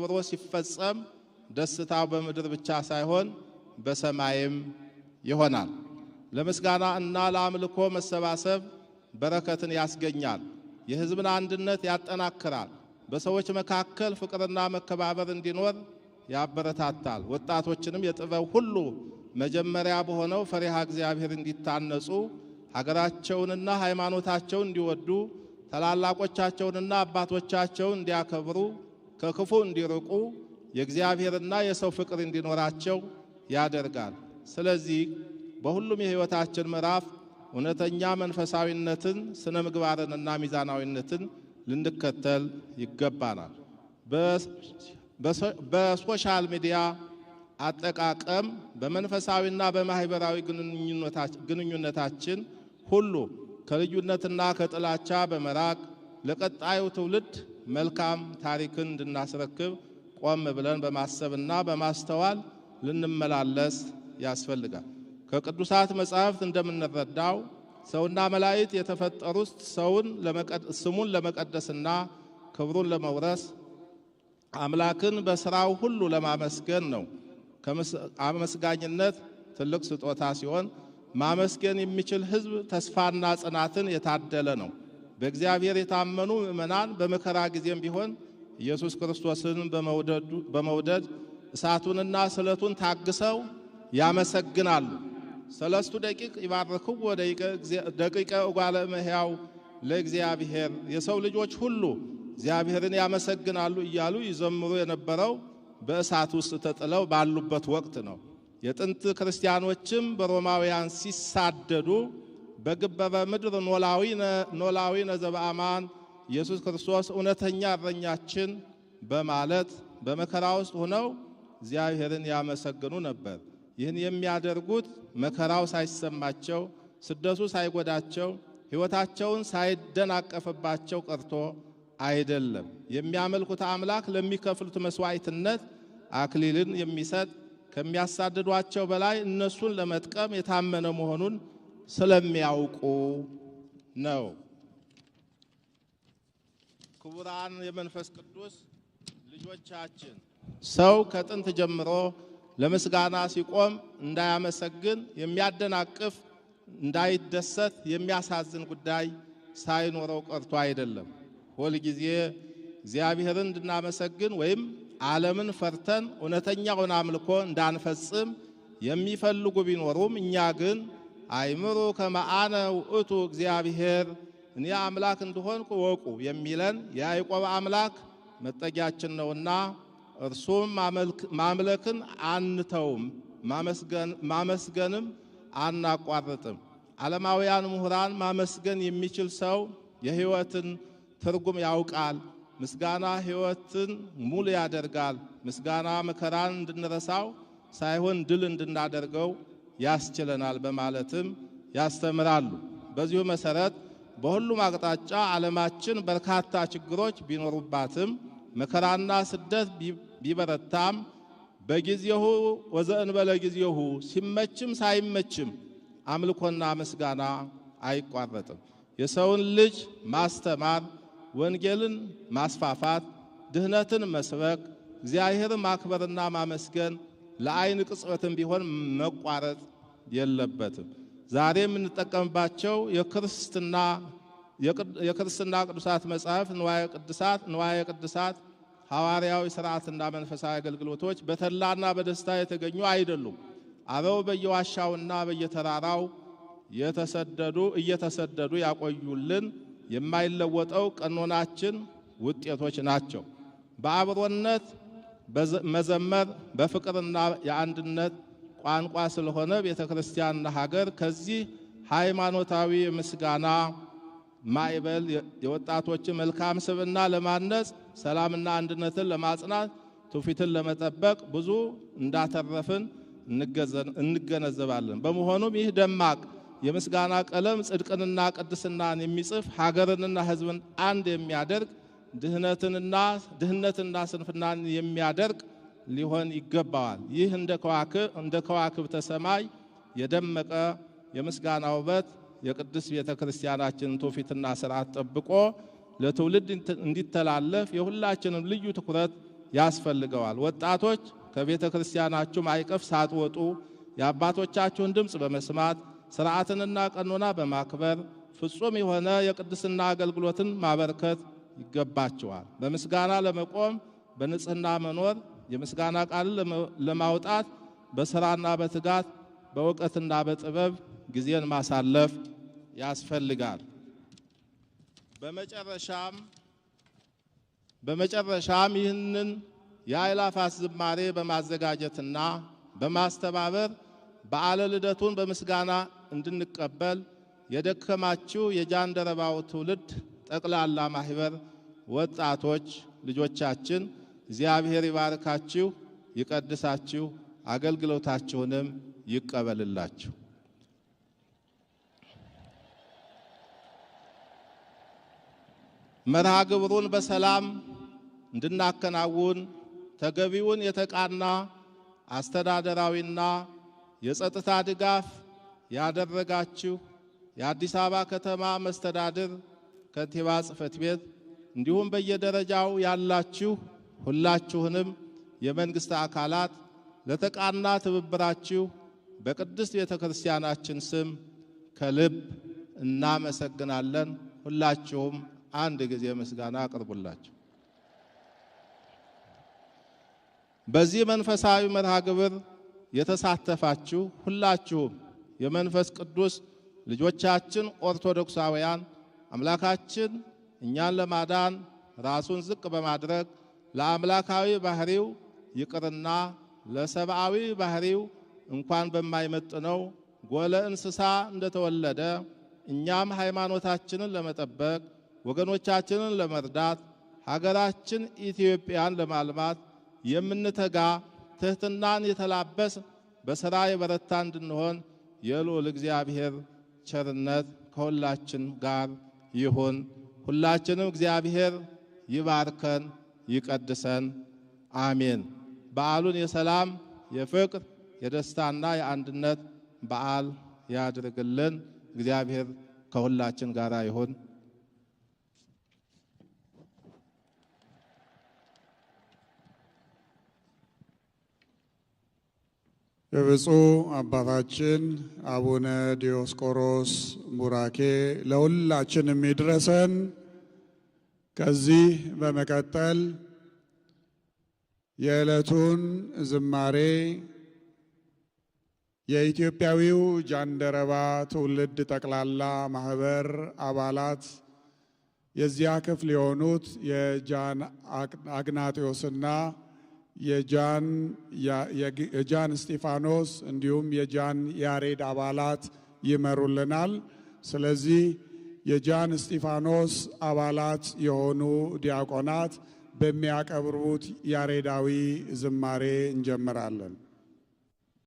አክብሮ ሲፈጸም ደስታው በምድር ብቻ ሳይሆን በሰማይም ይሆናል። ለምስጋና እና ለአምልኮ መሰባሰብ በረከትን ያስገኛል። የሕዝብን አንድነት ያጠናክራል። በሰዎች መካከል ፍቅርና መከባበር እንዲኖር ያበረታታል። ወጣቶችንም የጥበብ ሁሉ መጀመሪያ በሆነው ፈሪሃ እግዚአብሔር እንዲታነጹ ሀገራቸውንና ሃይማኖታቸውን እንዲወዱ ታላላቆቻቸውንና አባቶቻቸውን እንዲያከብሩ ከክፉ እንዲርቁ የእግዚአብሔርና የሰው ፍቅር እንዲኖራቸው ያደርጋል። ስለዚህ በሁሉም የሕይወታችን ምዕራፍ እውነተኛ መንፈሳዊነትን፣ ስነ ምግባርንና ሚዛናዊነትን ልንከተል ይገባናል። በሶሻል ሚዲያ አጠቃቀም በመንፈሳዊና በማህበራዊ ግንኙነታችን ሁሉ ከልዩነትና ከጥላቻ በመራቅ ለቀጣዩ ትውልድ መልካም ታሪክን እንድናስረክብ ቆም ብለን በማሰብና በማስተዋል ልንመላለስ ያስፈልጋል። ከቅዱሳት መጻሕፍት እንደምንረዳው ሰውና መላእክት የተፈጠሩት ስሙን ለመቀደስና ክብሩን ለመውረስ አምላክን በስራው ሁሉ ለማመስገን ነው። አመስጋኝነት ትልቅ ስጦታ ሲሆን ማመስገን የሚችል ሕዝብ ተስፋና ጽናትን የታደለ ነው። በእግዚአብሔር የታመኑ ምእመናን በመከራ ጊዜም ቢሆን ኢየሱስ ክርስቶስን በመውደድ እሳቱንና ስለቱን ታግሰው ያመሰግናሉ። ሰለስቱ ደቂቅ ይባርክዎ ደቂቀ እጓለ እመሕያው ለእግዚአብሔር፣ የሰው ልጆች ሁሉ እግዚአብሔርን ያመሰግናሉ እያሉ ይዘምሩ የነበረው በእሳት ውስጥ ተጥለው ባሉበት ወቅት ነው። የጥንት ክርስቲያኖችም በሮማውያን ሲሳደዱ በግበበ ምድር ኖላዊ ነዘበአማን ኢየሱስ ክርስቶስ እውነተኛ እረኛችን በማለት በመከራ ውስጥ ሆነው እግዚአብሔርን ያመሰግኑ ነበር። ይህን የሚያደርጉት መከራው ሳይሰማቸው፣ ስደቱ ሳይጎዳቸው፣ ሕይወታቸውን ሳይደናቀፍባቸው ቀርቶ አይደለም። የሚያመልኩት አምላክ ለሚከፍሉት መስዋዕትነት አክሊልን የሚሰጥ ከሚያሳድዷቸው በላይ እነሱን ለመጥቀም የታመነ መሆኑን ስለሚያውቁ ነው። ክቡራን የመንፈስ ቅዱስ ልጆቻችን፣ ሰው ከጥንት ጀምሮ ለምስጋና ሲቆም እንዳያመሰግን የሚያደናቅፍ፣ እንዳይደሰት የሚያሳዝን ጉዳይ ሳይኖረው ቀርቶ አይደለም። ሁል ጊዜ እግዚአብሔርን እንድናመሰግን ወይም ዓለምን ፈርተን እውነተኛውን አምልኮ እንዳንፈጽም የሚፈልጉ ቢኖሩም እኛ ግን አይምሩ ከመአነ ውእቱ እግዚአብሔር፣ እኔ አምላክ እንደሆንኩ ወቁ የሚለን የያዕቆብ አምላክ መጠጊያችን ነውና እርሱም ማምለክን አንተውም፣ ማመስገንም አናቋርጥም። ዓለማውያን ምሁራን ማመስገን የሚችል ሰው የሕይወትን ትርጉም ያውቃል፣ ምስጋና ሕይወትን ሙሉ ያደርጋል፣ ምስጋና መከራን እንድንረሳው ሳይሆን ድል እንድናደርገው ያስችለናል በማለትም ያስተምራሉ። በዚሁ መሰረት በሁሉም አቅጣጫ ዓለማችን በርካታ ችግሮች ቢኖሩባትም መከራና ስደት ቢበረታም በጊዜሁ ወዘእንበለ ጊዜሁ ሲመችም ሳይመችም አምልኮና ምስጋና አይቋረጥም። የሰውን ልጅ ማስተማር፣ ወንጌልን ማስፋፋት፣ ድህነትን መስበክ፣ እግዚአብሔርን ማክበርና ማመስገን ለዓይን ቅጽበትም ቢሆን መቋረጥ የለበትም። ዛሬ የምንጠቀምባቸው የክርስትና ቅዱሳት መጻሕፍት ንዋየ ቅድሳት ሐዋርያዊ ሥርዓትና መንፈሳዊ አገልግሎቶች በተድላና በደስታ የተገኙ አይደሉም። አበው በየዋሻውና በየተራራው እየተሰደዱ ያቆዩልን የማይለወጠው ቀኖናችን ውጤቶች ናቸው። በአብሮነት መዘመር በፍቅርና የአንድነት ቋንቋ ስለሆነ ቤተክርስቲያንና ሀገር ከዚህ ሃይማኖታዊ ምስጋና ማዕበል የወጣቶችን መልካም ስብዕና ለማነጽ፣ ሰላምና አንድነትን ለማጽናት፣ ትውፊትን ለመጠበቅ ብዙ እንዳተረፍን እንገነዘባለን። በመሆኑም ይህ ደማቅ የምስጋና ቀለም ጽድቅንና ቅድስናን የሚጽፍ ሀገርንና ሕዝብን አንድ የሚያደርግ ድህነትና ስንፍናን የሚያደርግ ሊሆን ይገባዋል። ይህ እንደ ከዋክብተ ሰማይ የደመቀ የምስጋና ውበት የቅድስት ቤተክርስቲያናችንን ትውፊትና ሥርዓት ጠብቆ ለትውልድ እንዲተላለፍ የሁላችንም ልዩ ትኩረት ያስፈልገዋል። ወጣቶች ከቤተ ክርስቲያናችሁ ማዕቀፍ ሳትወጡ የአባቶቻችሁን ድምፅ በመስማት ሥርዓትንና ቀኖና በማክበር ፍጹም የሆነ የቅድስና አገልግሎትን ማበርከት ይገባችኋል። በምስጋና ለመቆም በንጽህና መኖር የምስጋና ቃልን ለማውጣት በሥራና በትጋት በእውቀትና በጥበብ ጊዜን ማሳለፍ ያስፈልጋል። በመጨረሻም ይህንን የአእላፋት ዝማሬ በማዘጋጀትና በማስተባበር በዓለ ልደቱን በምስጋና እንድንቀበል የደከማችሁ የጃንደረባው ትውልድ ጠቅላላ ማህበር ወጣቶች ልጆቻችን እግዚአብሔር ይባርካችሁ፣ ይቀድሳችሁ፣ አገልግሎታችሁንም ይቀበልላችሁ። መርሃ ግብሩን በሰላም እንድናከናውን ተገቢውን የተቃና አስተዳደራዊና የጸጥታ ድጋፍ ያደረጋችሁ የአዲስ አበባ ከተማ መስተዳድር ከንቲባ ጽሕፈት ቤት እንዲሁም በየደረጃው ያላችሁ ሁላችሁንም የመንግስት አካላት ለተቃና ትብብራችሁ በቅድስት ቤተክርስቲያናችን ስም ከልብ እናመሰግናለን። ሁላችሁም አንድ ጊዜ ምስጋና አቅርቡላችሁ። በዚህ መንፈሳዊ መርሃ ግብር የተሳተፋችሁ ሁላችሁም የመንፈስ ቅዱስ ልጆቻችን ኦርቶዶክሳውያን አምላካችን እኛን ለማዳን ራሱን ዝቅ በማድረግ ለአምላካዊ ባህሪው ይቅርና ለሰብአዊ ባህሪው እንኳን በማይመጥነው ጎለ እንስሳ እንደተወለደ እኛም ሃይማኖታችንን ለመጠበቅ ወገኖቻችንን ለመርዳት ሀገራችን ኢትዮጵያን ለማልማት የምንተጋ ትህትናን የተላበስ በሥራ የበረታ እንድንሆን የልዑል እግዚአብሔር ቸርነት ከሁላችን ጋር ይሁን። ሁላችንም እግዚአብሔር ይባርከን ይቀድሰን። አሜን። በዓሉን የሰላም የፍቅር የደስታና የአንድነት በዓል ያድርግልን። እግዚአብሔር ከሁላችን ጋር ይሁን። የብፁዕ አባታችን አቡነ ዲዮስቆሮስ ቡራኬ ለሁላችንም ይድረሰን። ከዚህ በመቀጠል የዕለቱን ዝማሬ የኢትዮጵያዊው ጃንደረባ ትውልድ ጠቅላላ ማህበር አባላት የዚያ ክፍል የሆኑት የጃን አግናጢዮስና የጃን እስጢፋኖስ እንዲሁም የጃን ያሬድ አባላት ይመሩልናል። ስለዚህ የጃን እስጢፋኖስ አባላት የሆኑ ዲያቆናት በሚያቀርቡት ያሬዳዊ ዝማሬ እንጀምራለን።